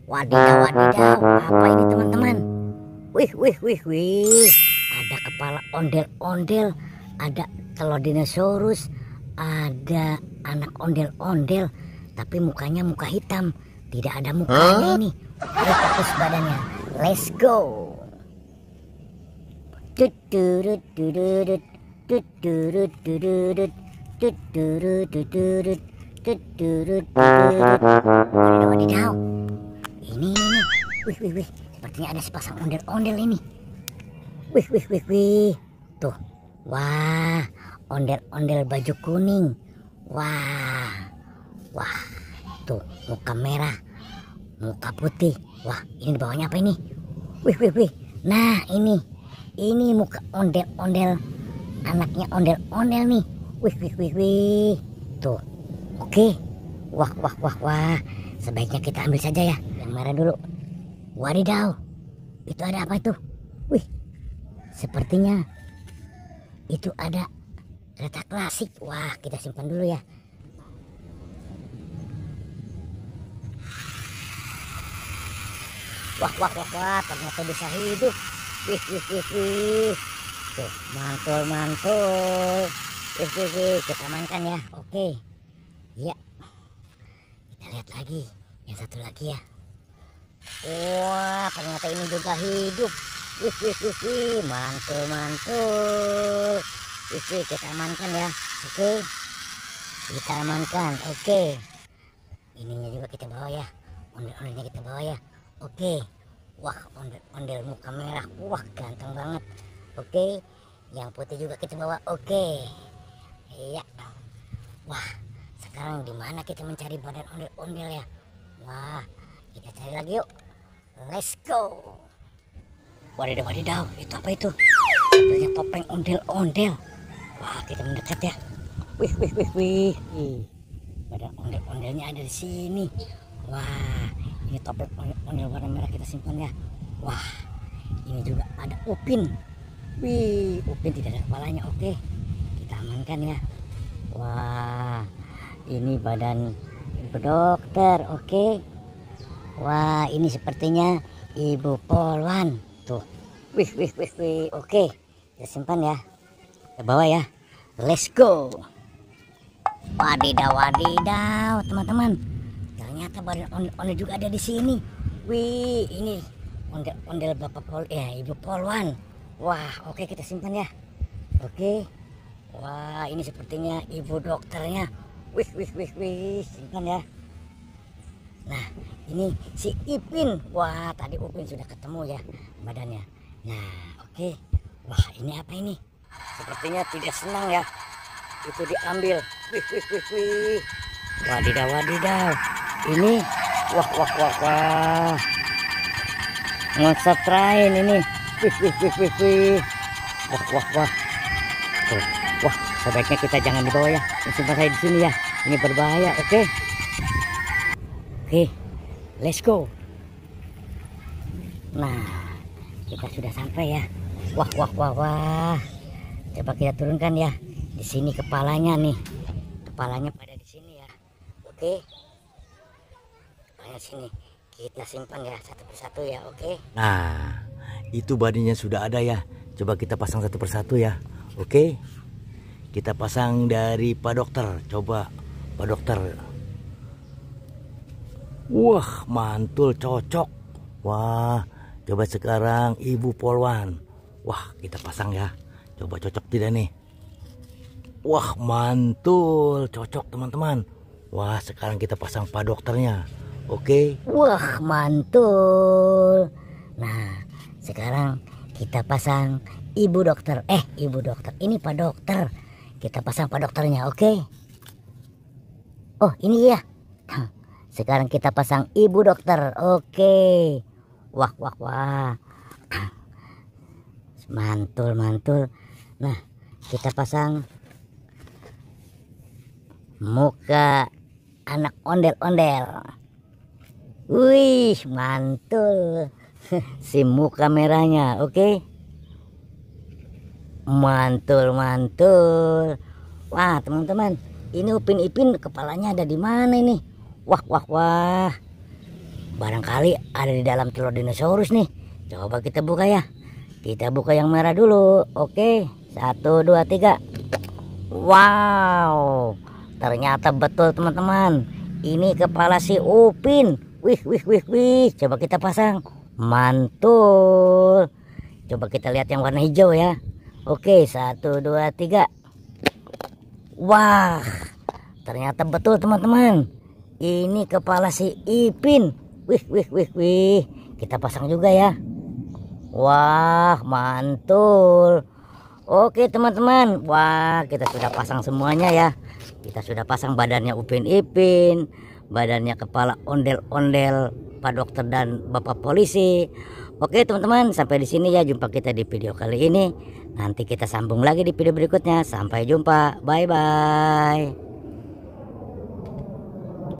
Wadidaw, wadidaw. Apa ini teman-teman? Wih, wih, wih, wih. Ada kepala ondel-ondel, ada telur dinosaurus, ada anak ondel-ondel, tapi mukanya muka hitam. Tidak ada mukanya ini. Fokus badannya. Let's go. Tuturut tuturut tuturut tuturut tuturut tuturut tuturut tuturut. Wadidaw. Ini. Wih, wih, wih. Sepertinya ada sepasang ondel-ondel ini. Wih, wih, wih, wih. Tuh. Wah, ondel-ondel baju kuning. Wah. Wah. Tuh, muka merah, muka putih. Wah, ini di bawahnya apa ini? Wih, wih, wih. Nah, ini muka ondel-ondel, anaknya ondel-ondel nih. Wih, wih, wih, wih. Tuh, oke. Wah, wah, wah, wah. Sebaiknya kita ambil saja ya, yang merah dulu. Wadidaw, itu ada apa itu? Wih, sepertinya itu ada kereta klasik. Wah, kita simpan dulu ya. Wah, wah, wah, wah, ternyata bisa hidup. Wih, wih, wih, wih. Tuh, mantul, mantul. Wih, wih, wih, kita mainkan ya. Oke. Ya. Kita lihat lagi. Yang satu lagi ya. Wah, ternyata ini juga hidup. Wih, wih, wih, wih. Mantul, mantul. Wih, wih, kita amankan ya. Oke. Kita amankan. Oke. Ininya juga kita bawa ya. Ondel-ondelnya kita bawa ya. Oke. Wah, ondel-ondel muka merah. Wah, ganteng banget. Oke. Yang putih juga kita bawa. Oke. Iya. Wah, sekarang di mana kita mencari badan ondel-ondel ya? Wah, kita cari lagi yuk. Let's go. Wadidaw, wadidaw. Itu apa itu? Sebenarnya topeng ondel-ondel. Wah, kita mendekat ya. Wih, wih, wih, wih. Badan ondel-ondelnya ada di sini. Wah, ini topeng ondel warna merah kita simpan ya. Wah, ini juga ada Upin. Wih, Upin tidak ada kepalanya. Oke, kita amankan ya. Wah, ini badan ibu dokter. Oke. Wah, ini sepertinya Ibu Polwan. Tuh. Wih, wih, wih, wih. Oke, kita simpan ya. Kita bawa ya. Let's go. Wadidaw, wadidaw, teman-teman. Ternyata badan ondel juga ada di sini. Wih, ini ondel Ibu Polwan. Wah, oke, kita simpan ya. Oke. Wah, ini sepertinya ibu dokternya. Wih, wih, wih, wih, simpan ya. Nah, ini si Ipin. Wah, tadi Upin sudah ketemu ya badannya. Nah, oke. Wah, ini apa ini? Sepertinya tidak senang ya. Itu diambil. Wih, wih, wih, wih. Wadidaw, wadidaw. Ini, wah, wah, wah, wah. Monster train ini. Wih, wih, wih, wih, wih. Wah, wah, wah. Tuh. Wah, sebaiknya kita jangan dibawa ya. Simpan saya di sini ya. Ini berbahaya, oke? Oke, let's go. Nah, kita sudah sampai ya. Wah, wah, wah, wah. Coba kita turunkan ya. Di sini kepalanya nih. Kepalanya pada di sini ya. Oke. Kepalanya sini. Kita simpan ya satu persatu ya, oke? Nah, itu badinya sudah ada ya. Coba kita pasang satu persatu ya. Oke. Kita pasang dari Pak Dokter. Coba Pak Dokter. Wah, mantul, cocok. Wah, coba sekarang Ibu Polwan. Wah, kita pasang ya. Coba cocok tidak nih? Wah, mantul, cocok teman-teman. Wah, sekarang kita pasang Pak Dokternya. Oke. Wah, mantul. Nah, sekarang kita pasang Ibu Dokter. Ibu Dokter. Ini Pak Dokter. Kita pasang Pak Dokternya, oke? Oh, ini ya. Sekarang kita pasang Ibu Dokter. Oke. Wah, wah, wah. Mantul, mantul. Nah, kita pasang muka anak ondel-ondel. Wih, mantul. Si muka merahnya, oke? Mantul, mantul. Wah, teman-teman, ini Upin Ipin kepalanya ada di mana ini? Wah, wah, wah. Barangkali ada di dalam telur dinosaurus nih. Coba kita buka ya. Kita buka yang merah dulu. Oke, 1, 2, 3. Wow, ternyata betul teman-teman. Ini kepala si Upin. Wih, wih, wih, wih. Coba kita pasang. Mantul. Coba kita lihat yang warna hijau ya. Oke, 1, 2, 3. Wah, ternyata betul teman-teman. Ini kepala si Ipin. Wih, wih, wih, wih. Kita pasang juga ya. Wah, mantul. Oke teman-teman. Wah, kita sudah pasang semuanya ya. Kita sudah pasang badannya Upin Ipin, badannya kepala ondel-ondel Pak Dokter dan Bapak Polisi. Oke teman-teman, sampai di sini ya jumpa kita di video kali ini. Nanti kita sambung lagi di video berikutnya. Sampai jumpa. Bye bye.